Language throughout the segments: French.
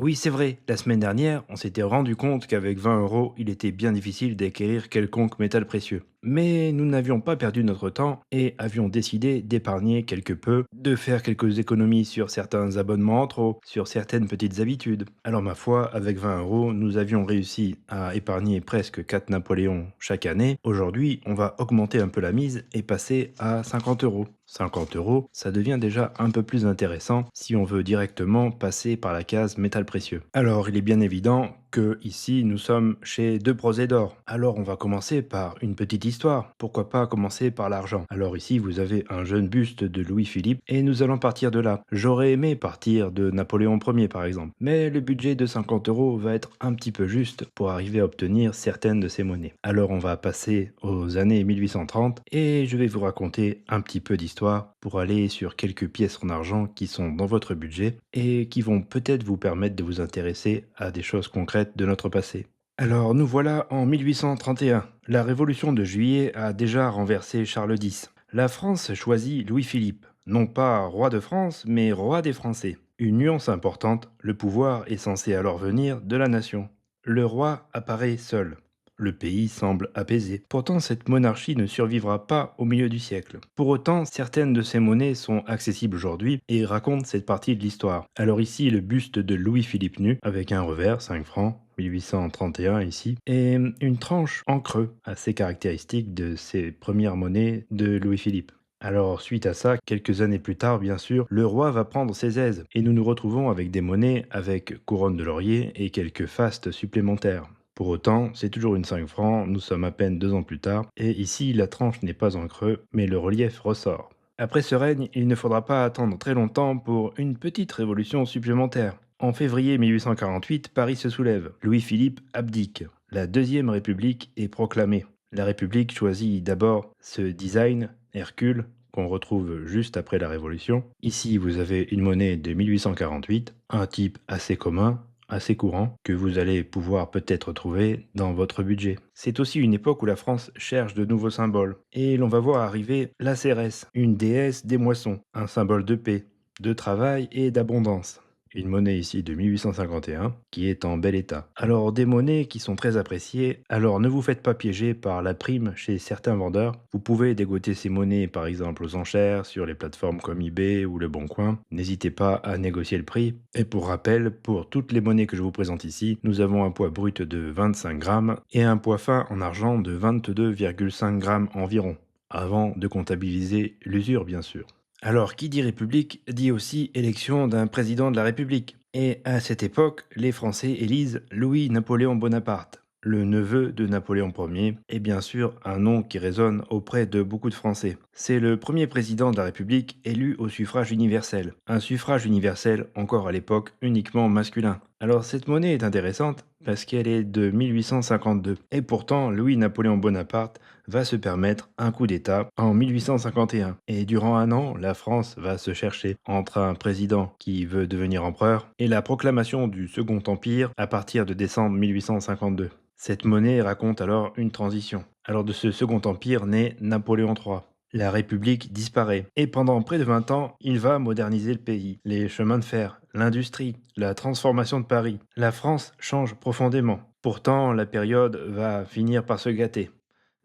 Oui, c'est vrai, la semaine dernière, on s'était rendu compte qu'avec 20 euros, il était bien difficile d'acquérir quelconque métal précieux. Mais nous n'avions pas perdu notre temps et avions décidé d'épargner quelque peu, de faire quelques économies sur certains abonnements en trop, sur certaines petites habitudes. Alors ma foi, avec 20 euros, nous avions réussi à épargner presque 4 Napoléons chaque année. Aujourd'hui, on va augmenter un peu la mise et passer à 50 euros. 50 euros, ça devient déjà un peu plus intéressant si on veut directement passer par la case métal précieux. Alors, il est bien évident que ici, nous sommes chez Deux Prosés d'Or. Alors, on va commencer par une petite histoire. Pourquoi pas commencer par l'argent? Alors ici, vous avez un jeune buste de Louis-Philippe et nous allons partir de là. J'aurais aimé partir de Napoléon Ier par exemple, mais le budget de 50 euros va être un petit peu juste pour arriver à obtenir certaines de ces monnaies. Alors, on va passer aux années 1830 et je vais vous raconter un petit peu d'histoire pour aller sur quelques pièces en argent qui sont dans votre budget et qui vont peut-être vous permettre de vous intéresser à des choses concrètes de notre passé. Alors nous voilà en 1831. La révolution de juillet a déjà renversé Charles X. La France choisit Louis-Philippe, non pas roi de France, mais roi des Français. Une nuance importante, le pouvoir est censé alors venir de la nation. Le roi apparaît seul. Le pays semble apaisé. Pourtant, cette monarchie ne survivra pas au milieu du siècle. Pour autant, certaines de ces monnaies sont accessibles aujourd'hui et racontent cette partie de l'histoire. Alors ici, le buste de Louis-Philippe nu, avec un revers, 5 francs, 1831 ici, et une tranche en creux, assez caractéristique de ces premières monnaies de Louis-Philippe. Alors, suite à ça, quelques années plus tard, bien sûr, le roi va prendre ses aises et nous nous retrouvons avec des monnaies avec couronne de laurier et quelques fastes supplémentaires. Pour autant, c'est toujours une 5 francs, nous sommes à peine 2 ans plus tard, et ici la tranche n'est pas en creux, mais le relief ressort. Après ce règne, il ne faudra pas attendre très longtemps pour une petite révolution supplémentaire. En février 1848, Paris se soulève. Louis-Philippe abdique. La Deuxième République est proclamée. La République choisit d'abord ce design, Hercule, qu'on retrouve juste après la Révolution. Ici, vous avez une monnaie de 1848, un type assez commun, assez courant, que vous allez pouvoir peut-être trouver dans votre budget. C'est aussi une époque où la France cherche de nouveaux symboles. Et l'on va voir arriver la Cérès, une déesse des moissons, un symbole de paix, de travail et d'abondance. Une monnaie ici de 1851 qui est en bel état. Alors des monnaies qui sont très appréciées, alors ne vous faites pas piéger par la prime chez certains vendeurs. Vous pouvez dégoter ces monnaies par exemple aux enchères sur les plateformes comme eBay ou Le Bon Coin. N'hésitez pas à négocier le prix. Et pour rappel, pour toutes les monnaies que je vous présente ici, nous avons un poids brut de 25 grammes et un poids fin en argent de 22,5 grammes environ, avant de comptabiliser l'usure bien sûr. Alors, qui dit République dit aussi élection d'un président de la République. Et à cette époque, les Français élisent Louis-Napoléon Bonaparte, le neveu de Napoléon Ier, et bien sûr un nom qui résonne auprès de beaucoup de Français. C'est le premier président de la République élu au suffrage universel. Un suffrage universel encore à l'époque uniquement masculin. Alors cette monnaie est intéressante parce qu'elle est de 1852. Et pourtant, Louis-Napoléon Bonaparte va se permettre un coup d'État en 1851. Et durant un an, la France va se chercher entre un président qui veut devenir empereur et la proclamation du Second Empire à partir de décembre 1852. Cette monnaie raconte alors une transition. Alors de ce Second Empire naît Napoléon III. La République disparaît. Et pendant près de 20 ans, il va moderniser le pays. Les chemins de fer, l'industrie, la transformation de Paris. La France change profondément. Pourtant, la période va finir par se gâter.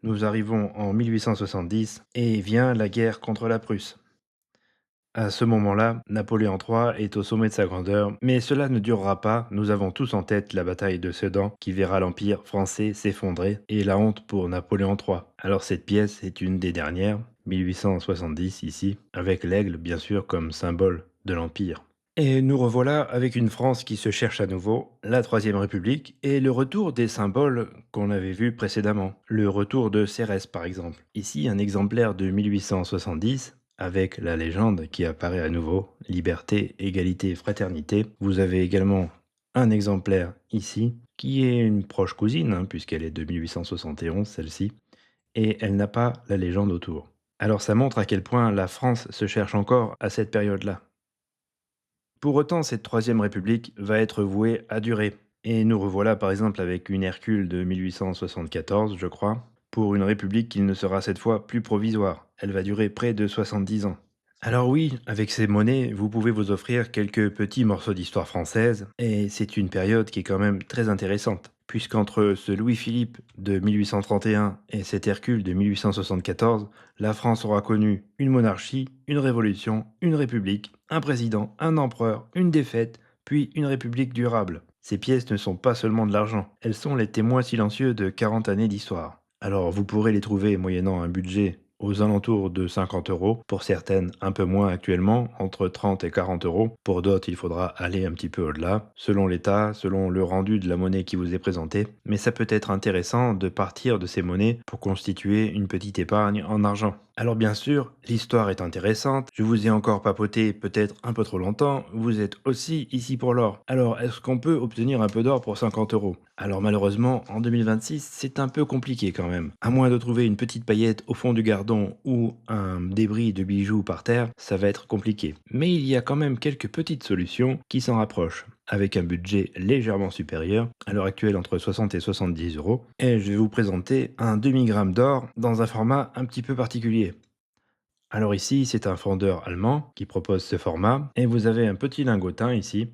Nous arrivons en 1870 et vient la guerre contre la Prusse. À ce moment-là, Napoléon III est au sommet de sa grandeur, mais cela ne durera pas. Nous avons tous en tête la bataille de Sedan qui verra l'Empire français s'effondrer et la honte pour Napoléon III. Alors cette pièce est une des dernières, 1870 ici, avec l'aigle bien sûr comme symbole de l'Empire. Et nous revoilà avec une France qui se cherche à nouveau, la Troisième République, et le retour des symboles qu'on avait vus précédemment. Le retour de Cérès, par exemple. Ici, un exemplaire de 1870, avec la légende qui apparaît à nouveau, liberté, égalité, fraternité. Vous avez également un exemplaire ici, qui est une proche cousine, puisqu'elle est de 1871, celle-ci, et elle n'a pas la légende autour. Alors ça montre à quel point la France se cherche encore à cette période-là. Pour autant, cette Troisième République va être vouée à durer. Et nous revoilà par exemple avec une Hercule de 1874, je crois, pour une République qui ne sera cette fois plus provisoire. Elle va durer près de 70 ans. Alors oui, avec ces monnaies, vous pouvez vous offrir quelques petits morceaux d'histoire française, et c'est une période qui est quand même très intéressante, puisqu'entre ce Louis-Philippe de 1831 et cet Hercule de 1874, la France aura connu une monarchie, une révolution, une république, un président, un empereur, une défaite, puis une république durable. Ces pièces ne sont pas seulement de l'argent, elles sont les témoins silencieux de 40 années d'histoire. Alors vous pourrez les trouver moyennant un budget aux alentours de 50 euros, pour certaines un peu moins actuellement, entre 30 et 40 euros. Pour d'autres, il faudra aller un petit peu au-delà, selon l'état, selon le rendu de la monnaie qui vous est présentée. Mais ça peut être intéressant de partir de ces monnaies pour constituer une petite épargne en argent. Alors bien sûr, l'histoire est intéressante, je vous ai encore papoté peut-être un peu trop longtemps, vous êtes aussi ici pour l'or. Alors est-ce qu'on peut obtenir un peu d'or pour 50 euros? Alors malheureusement, en 2026, c'est un peu compliqué quand même. À moins de trouver une petite paillette au fond du gardon ou un débris de bijoux par terre, ça va être compliqué. Mais il y a quand même quelques petites solutions qui s'en rapprochent, avec un budget légèrement supérieur, à l'heure actuelle entre 60 et 70 euros. Et je vais vous présenter un demi-gramme d'or dans un format un petit peu particulier. Alors ici, c'est un fondeur allemand qui propose ce format, et vous avez un petit lingotin ici,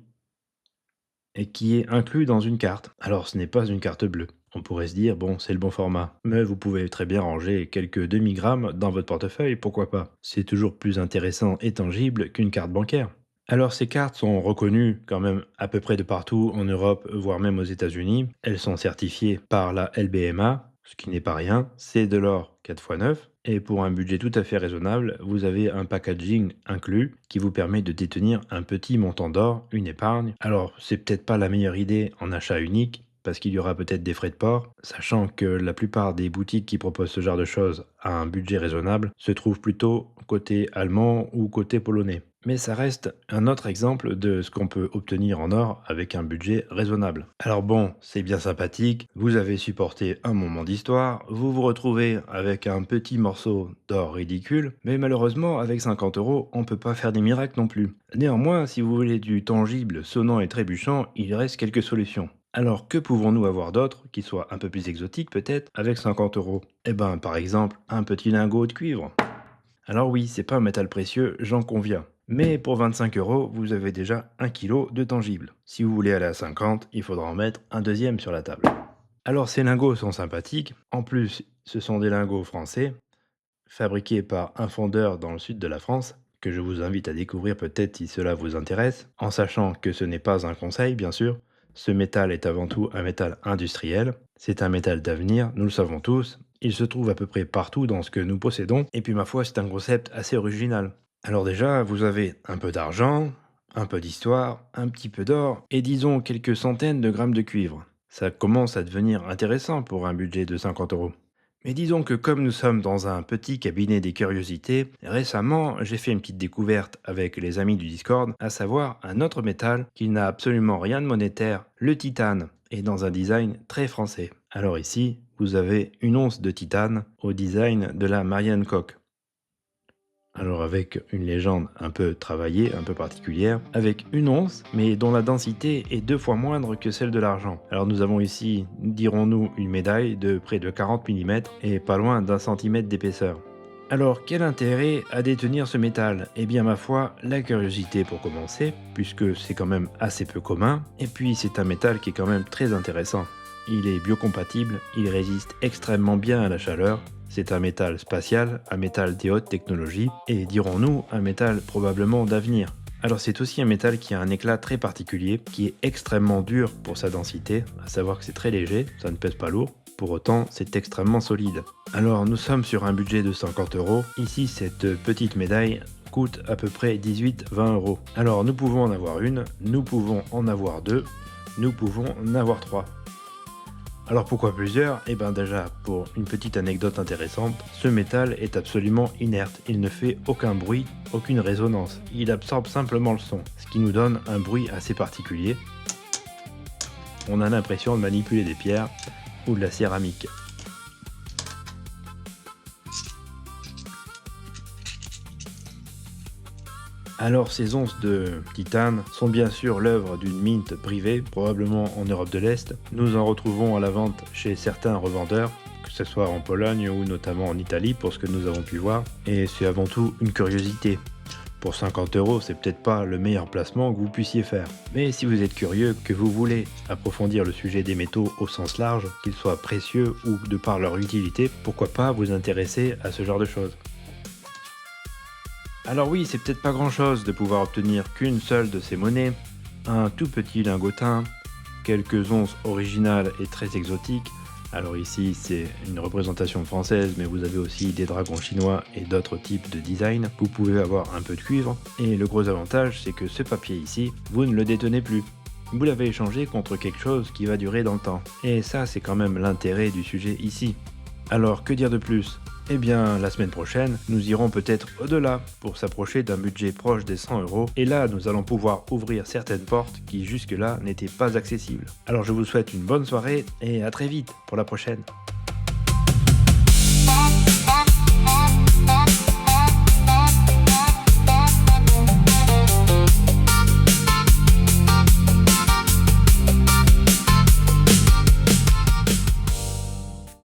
et qui est inclus dans une carte. Alors ce n'est pas une carte bleue. On pourrait se dire, bon, c'est le bon format. Mais vous pouvez très bien ranger quelques demi-grammes dans votre portefeuille, pourquoi pas. C'est toujours plus intéressant et tangible qu'une carte bancaire. Alors ces cartes sont reconnues quand même à peu près de partout en Europe, voire même aux États-Unis. Elles sont certifiées par la LBMA, ce qui n'est pas rien. C'est de l'or 4x9. Et pour un budget tout à fait raisonnable, vous avez un packaging inclus qui vous permet de détenir un petit montant d'or, une épargne. Alors, c'est peut-être pas la meilleure idée en achat unique, parce qu'il y aura peut-être des frais de port, sachant que la plupart des boutiques qui proposent ce genre de choses à un budget raisonnable se trouvent plutôt côté allemand ou côté polonais. Mais ça reste un autre exemple de ce qu'on peut obtenir en or avec un budget raisonnable. Alors bon, c'est bien sympathique, vous avez supporté un moment d'histoire, vous vous retrouvez avec un petit morceau d'or ridicule, mais malheureusement avec 50 euros, on peut pas faire des miracles non plus. Néanmoins, si vous voulez du tangible, sonnant et trébuchant, il reste quelques solutions. Alors que pouvons-nous avoir d'autre, qui soit un peu plus exotique peut-être, avec 50 euros? Eh ben par exemple, un petit lingot de cuivre. Alors oui, c'est pas un métal précieux, j'en conviens. Mais pour 25 euros, vous avez déjà 1 kg de tangible. Si vous voulez aller à 50, il faudra en mettre un deuxième sur la table. Alors ces lingots sont sympathiques. En plus, ce sont des lingots français, fabriqués par un fondeur dans le sud de la France, que je vous invite à découvrir peut-être si cela vous intéresse, en sachant que ce n'est pas un conseil, bien sûr. Ce métal est avant tout un métal industriel. C'est un métal d'avenir, nous le savons tous. Il se trouve à peu près partout dans ce que nous possédons. Et puis ma foi, c'est un concept assez original. Alors déjà, vous avez un peu d'argent, un peu d'histoire, un petit peu d'or, et disons quelques centaines de grammes de cuivre. Ça commence à devenir intéressant pour un budget de 50 euros. Mais disons que comme nous sommes dans un petit cabinet des curiosités, récemment j'ai fait une petite découverte avec les amis du Discord, à savoir un autre métal qui n'a absolument rien de monétaire, le titane, et dans un design très français. Alors ici, vous avez une once de titane au design de la Marianne Koch. Alors avec une légende un peu travaillée, un peu particulière, avec une once, mais dont la densité est 2 fois moindre que celle de l'argent. Alors nous avons ici, dirons-nous, une médaille de près de 40 mm et pas loin d'1 cm d'épaisseur. Alors quel intérêt à détenir ce métal? Eh bien ma foi, la curiosité pour commencer, puisque c'est quand même assez peu commun, et puis c'est un métal qui est quand même très intéressant. Il est biocompatible, il résiste extrêmement bien à la chaleur, c'est un métal spatial, un métal des hautes technologies, et dirons-nous, un métal probablement d'avenir. Alors c'est aussi un métal qui a un éclat très particulier, qui est extrêmement dur pour sa densité, à savoir que c'est très léger, ça ne pèse pas lourd, pour autant c'est extrêmement solide. Alors nous sommes sur un budget de 50 euros, ici cette petite médaille coûte à peu près 18-20 euros. Alors nous pouvons en avoir une, nous pouvons en avoir deux, nous pouvons en avoir trois. Alors pourquoi plusieurs? Eh bien déjà, pour une petite anecdote intéressante, ce métal est absolument inerte, il ne fait aucun bruit, aucune résonance, il absorbe simplement le son, ce qui nous donne un bruit assez particulier. On a l'impression de manipuler des pierres ou de la céramique. Alors ces onces de titane sont bien sûr l'œuvre d'une mint privée, probablement en Europe de l'Est. Nous en retrouvons à la vente chez certains revendeurs, que ce soit en Pologne ou notamment en Italie pour ce que nous avons pu voir, et c'est avant tout une curiosité. Pour 50 euros, c'est peut-être pas le meilleur placement que vous puissiez faire. Mais si vous êtes curieux, que vous voulez approfondir le sujet des métaux au sens large, qu'ils soient précieux ou de par leur utilité, pourquoi pas vous intéresser à ce genre de choses. Alors oui, c'est peut-être pas grand-chose de pouvoir obtenir qu'une seule de ces monnaies, un tout petit lingotin, quelques onces originales et très exotiques. Alors ici, c'est une représentation française, mais vous avez aussi des dragons chinois et d'autres types de design. Vous pouvez avoir un peu de cuivre, et le gros avantage, c'est que ce papier ici, vous ne le détenez plus. Vous l'avez échangé contre quelque chose qui va durer dans le temps. Et ça, c'est quand même l'intérêt du sujet ici. Alors, que dire de plus? Eh bien, la semaine prochaine, nous irons peut-être au-delà pour s'approcher d'un budget proche des 100 euros. Et là, nous allons pouvoir ouvrir certaines portes qui jusque-là n'étaient pas accessibles. Alors, je vous souhaite une bonne soirée et à très vite pour la prochaine.